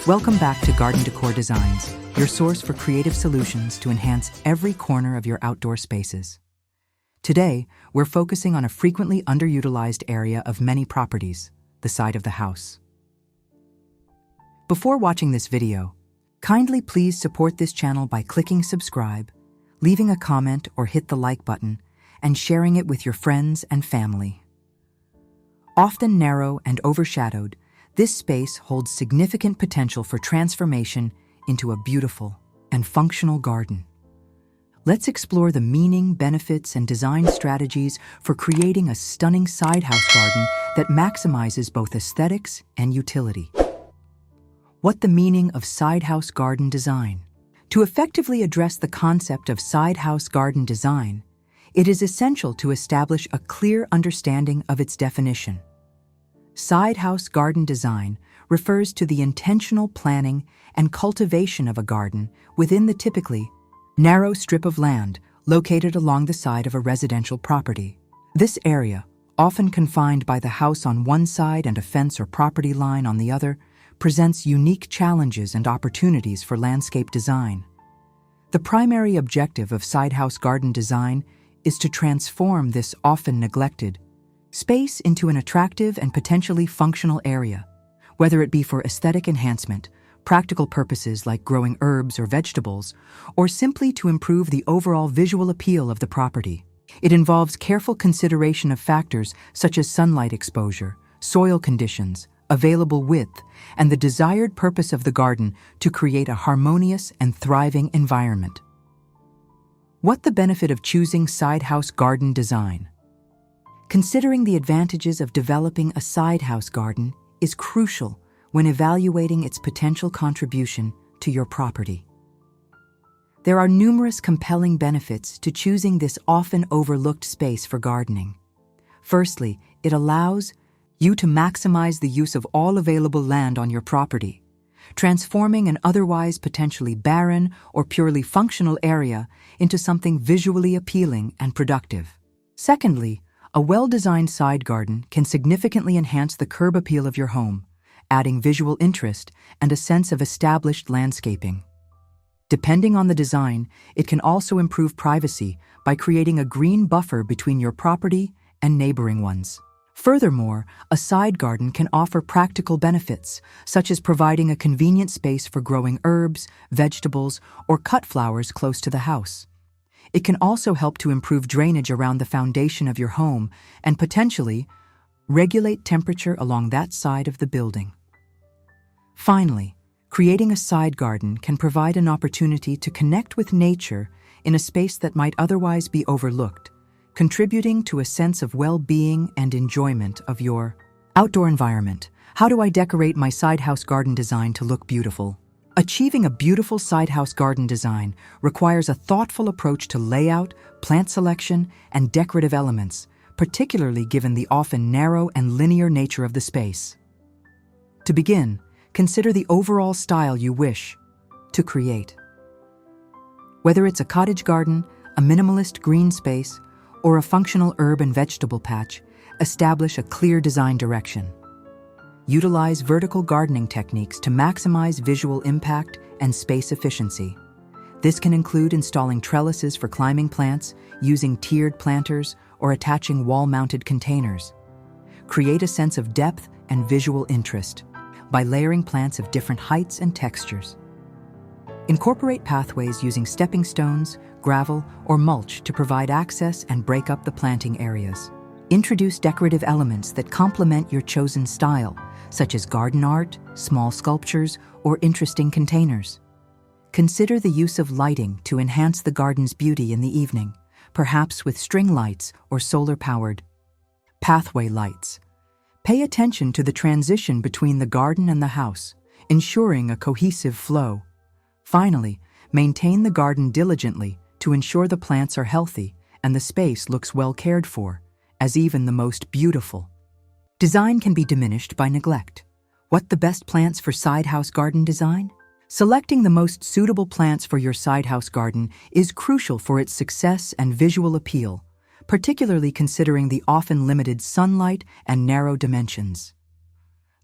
Welcome back to Garden Decor Designs, your source for creative solutions to enhance every corner of your outdoor spaces. Today, we're focusing on a frequently underutilized area of many properties, the side of the house. Before watching this video, kindly please support this channel by clicking subscribe, leaving a comment or hit the like button, and sharing it with your friends and family. Often narrow and overshadowed, this space holds significant potential for transformation into a beautiful and functional garden. Let's explore the meaning, benefits, and design strategies for creating a stunning sidehouse garden that maximizes both aesthetics and utility. What the meaning of sidehouse garden design? To effectively address the concept of sidehouse garden design, it is essential to establish a clear understanding of its definition. Sidehouse garden design refers to the intentional planning and cultivation of a garden within the typically narrow strip of land located along the side of a residential property. This area, often confined by the house on one side and a fence or property line on the other, presents unique challenges and opportunities for landscape design. The primary objective of sidehouse garden design is to transform this often neglected space into an attractive and potentially functional area, whether it be for aesthetic enhancement, practical purposes like growing herbs or vegetables, or simply to improve the overall visual appeal of the property. It involves careful consideration of factors such as sunlight exposure, soil conditions, available width, and the desired purpose of the garden to create a harmonious and thriving environment. What the benefit of choosing sidehouse garden design? Considering the advantages of developing a sidehouse garden is crucial when evaluating its potential contribution to your property. There are numerous compelling benefits to choosing this often overlooked space for gardening. Firstly, it allows you to maximize the use of all available land on your property, transforming an otherwise potentially barren or purely functional area into something visually appealing and productive. Secondly, a well-designed side garden can significantly enhance the curb appeal of your home, adding visual interest and a sense of established landscaping. Depending on the design, it can also improve privacy by creating a green buffer between your property and neighboring ones. Furthermore, a side garden can offer practical benefits, such as providing a convenient space for growing herbs, vegetables, or cut flowers close to the house. It can also help to improve drainage around the foundation of your home and potentially regulate temperature along that side of the building. Finally, creating a side garden can provide an opportunity to connect with nature in a space that might otherwise be overlooked, contributing to a sense of well-being and enjoyment of your outdoor environment. How do I decorate my sidehouse garden design to look beautiful? Achieving a beautiful sidehouse garden design requires a thoughtful approach to layout, plant selection, and decorative elements, particularly given the often narrow and linear nature of the space. To begin, consider the overall style you wish to create. Whether it's a cottage garden, a minimalist green space, or a functional herb and vegetable patch, establish a clear design direction. Utilize vertical gardening techniques to maximize visual impact and space efficiency. This can include installing trellises for climbing plants, using tiered planters, or attaching wall-mounted containers. Create a sense of depth and visual interest by layering plants of different heights and textures. Incorporate pathways using stepping stones, gravel, or mulch to provide access and break up the planting areas. Introduce decorative elements that complement your chosen style, such as garden art, small sculptures, or interesting containers. Consider the use of lighting to enhance the garden's beauty in the evening, perhaps with string lights or solar-powered pathway lights. Pay attention to the transition between the garden and the house, ensuring a cohesive flow. Finally, maintain the garden diligently to ensure the plants are healthy and the space looks well cared for, as even the most beautiful design can be diminished by neglect. What the best plants for sidehouse garden design? Selecting the most suitable plants for your sidehouse garden is crucial for its success and visual appeal, particularly considering the often limited sunlight and narrow dimensions.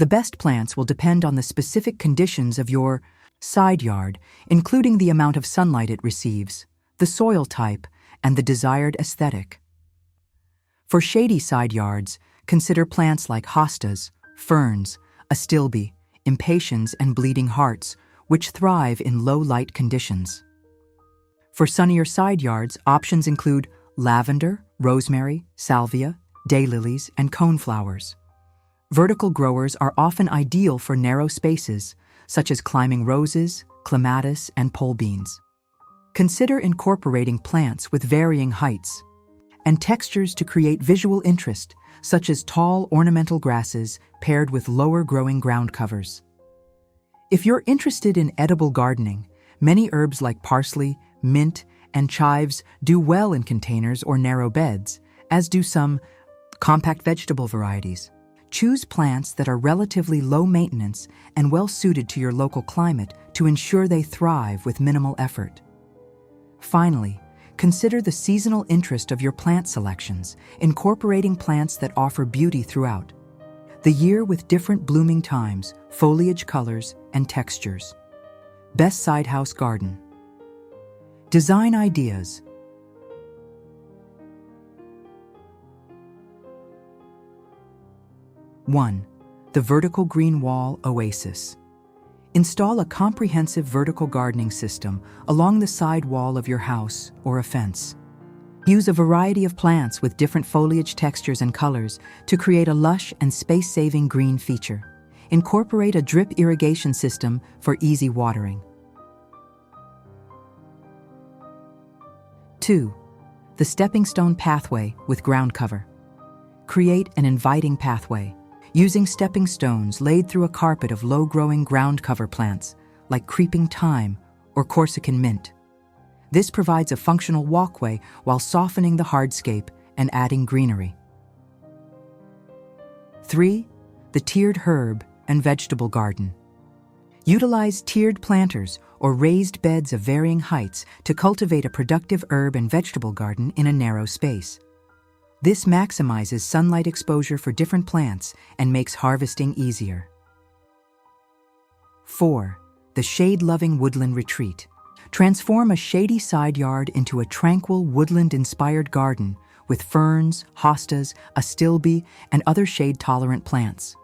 The best plants will depend on the specific conditions of your side yard, including the amount of sunlight it receives, the soil type, and the desired aesthetic. For shady side yards, consider plants like hostas, ferns, astilbe, impatiens, and bleeding hearts, which thrive in low-light conditions. For sunnier side yards, options include lavender, rosemary, salvia, daylilies, and coneflowers. Vertical growers are often ideal for narrow spaces, such as climbing roses, clematis, and pole beans. Consider incorporating plants with varying heights and textures to create visual interest, such as tall ornamental grasses paired with lower-growing ground covers. If you're interested in edible gardening, many herbs like parsley, mint, and chives do well in containers or narrow beds, as do some compact vegetable varieties. Choose plants that are relatively low maintenance and well suited to your local climate to ensure they thrive with minimal effort. Finally, consider the seasonal interest of your plant selections, incorporating plants that offer beauty throughout the year with different blooming times, foliage colors, and textures. Best Sidehouse Garden. Design ideas. One, the vertical green wall oasis. Install a comprehensive vertical gardening system along the side wall of your house or a fence. Use a variety of plants with different foliage textures and colors to create a lush and space-saving green feature. Incorporate a drip irrigation system for easy watering. 2. The stepping stone pathway with ground cover. Create an inviting pathway using stepping stones laid through a carpet of low-growing ground cover plants like creeping thyme or Corsican mint. This provides a functional walkway while softening the hardscape and adding greenery. 3. The tiered herb and vegetable garden. Utilize tiered planters or raised beds of varying heights to cultivate a productive herb and vegetable garden in a narrow space. This maximizes sunlight exposure for different plants and makes harvesting easier. 4. The shade-loving woodland retreat. Transform a shady side yard into a tranquil woodland-inspired garden with ferns, hostas, astilbe, and other shade-tolerant plants.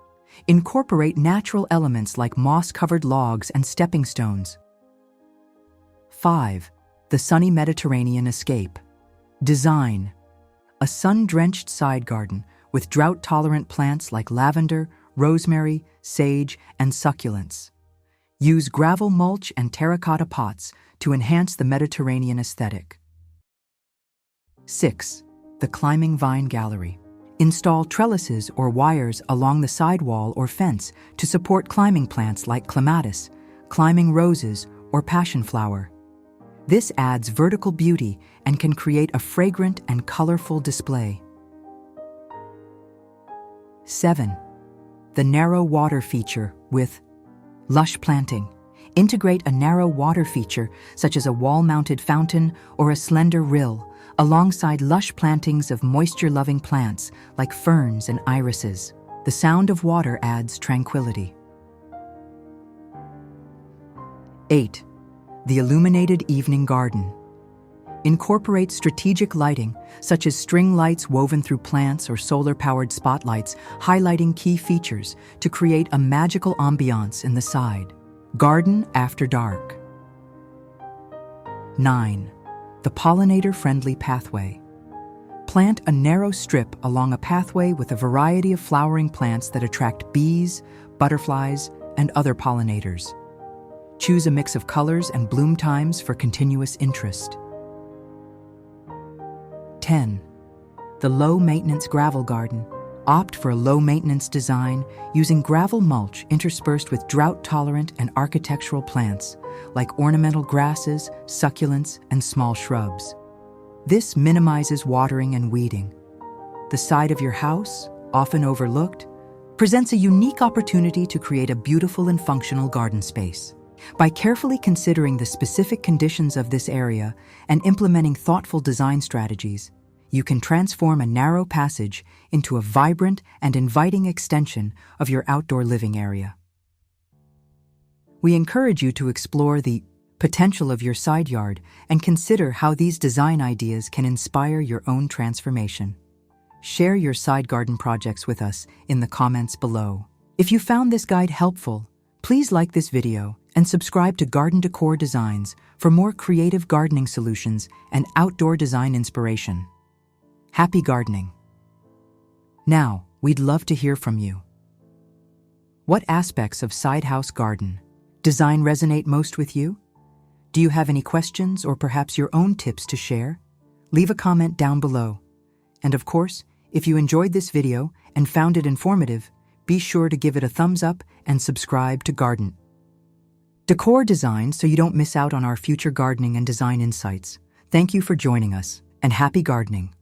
Incorporate natural elements like moss-covered logs and stepping stones. 5. The sunny Mediterranean escape. Design a sun-drenched side garden with drought-tolerant plants like lavender, rosemary, sage, and succulents. Use gravel mulch and terracotta pots to enhance the Mediterranean aesthetic. 6. The climbing vine gallery. Install trellises or wires along the sidewall or fence to support climbing plants like clematis, climbing roses, or passion flower. This adds vertical beauty and can create a fragrant and colorful display. 7. The narrow water feature with lush planting. Integrate a narrow water feature, such as a wall-mounted fountain or a slender rill, alongside lush plantings of moisture-loving plants like ferns and irises. The sound of water adds tranquility. 8. The illuminated evening garden. Incorporate strategic lighting, such as string lights woven through plants or solar-powered spotlights, highlighting key features to create a magical ambiance in the side. Garden after dark. 9. The pollinator-friendly pathway. Plant a narrow strip along a pathway with a variety of flowering plants that attract bees, butterflies, and other pollinators. Choose a mix of colors and bloom times for continuous interest. 10. The low-maintenance gravel garden. Opt for a low-maintenance design using gravel mulch interspersed with drought-tolerant and architectural plants like ornamental grasses, succulents, and small shrubs. This minimizes watering and weeding. The side of your house, often overlooked, presents a unique opportunity to create a beautiful and functional garden space. By carefully considering the specific conditions of this area and implementing thoughtful design strategies, you can transform a narrow passage into a vibrant and inviting extension of your outdoor living area. We encourage you to explore the potential of your side yard and consider how these design ideas can inspire your own transformation. Share your side garden projects with us in the comments below. If you found this guide helpful, please like this video and subscribe to Garden Decor Designs for more creative gardening solutions and outdoor design inspiration. Happy gardening! Now, we'd love to hear from you. What aspects of sidehouse garden design resonate most with you? Do you have any questions or perhaps your own tips to share? Leave a comment down below. And of course, if you enjoyed this video and found it informative, be sure to give it a thumbs up and subscribe to Garden Decor Designs so you don't miss out on our future gardening and design insights. Thank you for joining us, and happy gardening!